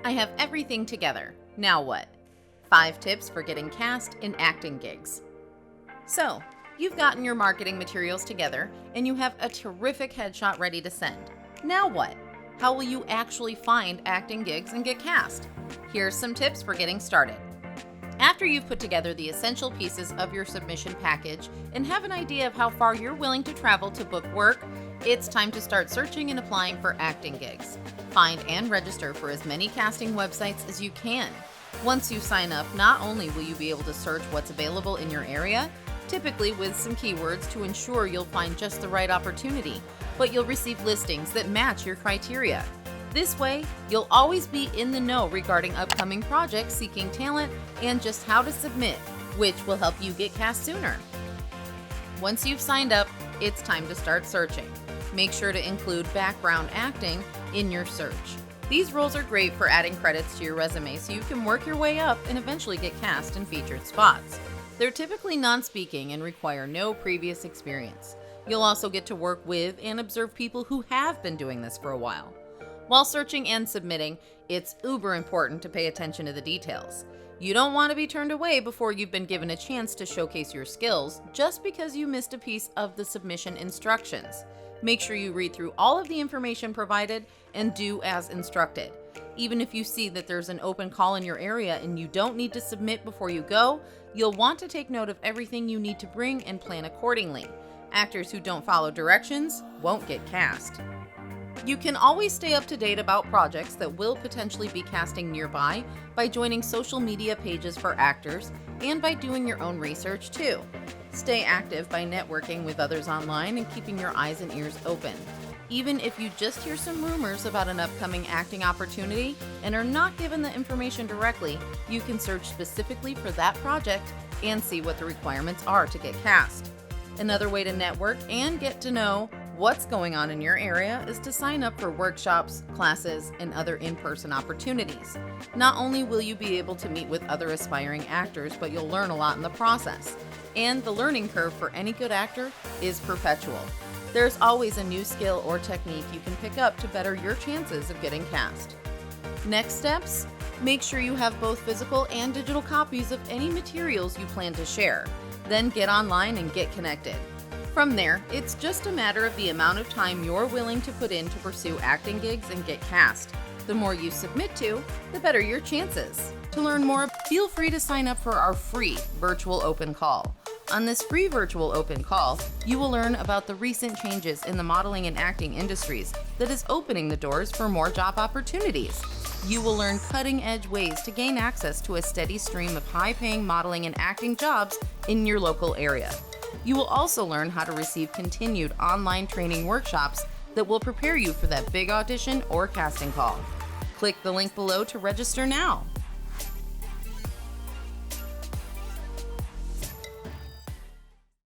I have everything together. Now what? 5 tips for getting cast in acting gigs. So, you've gotten your marketing materials together and you have a terrific headshot ready to send. Now what? How will you actually find acting gigs and get cast? Here's some tips for getting started. After you've put together the essential pieces of your submission package and have an idea of how far you're willing to travel to book work, it's time to start searching and applying for acting gigs. Find and register for as many casting websites as you can. Once you sign up, not only will you be able to search what's available in your area, typically with some keywords to ensure you'll find just the right opportunity, but you'll receive listings that match your criteria. This way, you'll always be in the know regarding upcoming projects seeking talent and just how to submit, which will help you get cast sooner. Once you've signed up, it's time to start searching. Make sure to include background acting in your search. These roles are great for adding credits to your resume so you can work your way up and eventually get cast in featured spots. They're typically non-speaking and require no previous experience. You'll also get to work with and observe people who have been doing this for a while. While searching and submitting, it's uber important to pay attention to the details. You don't want to be turned away before you've been given a chance to showcase your skills just because you missed a piece of the submission instructions. Make sure you read through all of the information provided and do as instructed. Even if you see that there's an open call in your area and you don't need to submit before you go, you'll want to take note of everything you need to bring and plan accordingly. Actors who don't follow directions won't get cast. You can always stay up to date about projects that will potentially be casting nearby by joining social media pages for actors and by doing your own research too. Stay active by networking with others online and keeping your eyes and ears open. Even if you just hear some rumors about an upcoming acting opportunity and are not given the information directly, you can search specifically for that project and see what the requirements are to get cast. Another way to network and get to know what's going on in your area is to sign up for workshops, classes, and other in-person opportunities. Not only will you be able to meet with other aspiring actors, but you'll learn a lot in the process. And the learning curve for any good actor is perpetual. There's always a new skill or technique you can pick up to better your chances of getting cast. Next steps: make sure you have both physical and digital copies of any materials you plan to share. Then get online and get connected. From there, it's just a matter of the amount of time you're willing to put in to pursue acting gigs and get cast. The more you submit to, the better your chances. To learn more, feel free to sign up for our free virtual open call. On this free virtual open call, you will learn about the recent changes in the modeling and acting industries that is opening the doors for more job opportunities. You will learn cutting-edge ways to gain access to a steady stream of high-paying modeling and acting jobs in your local area. You will also learn how to receive continued online training workshops that will prepare you for that big audition or casting call. Click the link below to register now.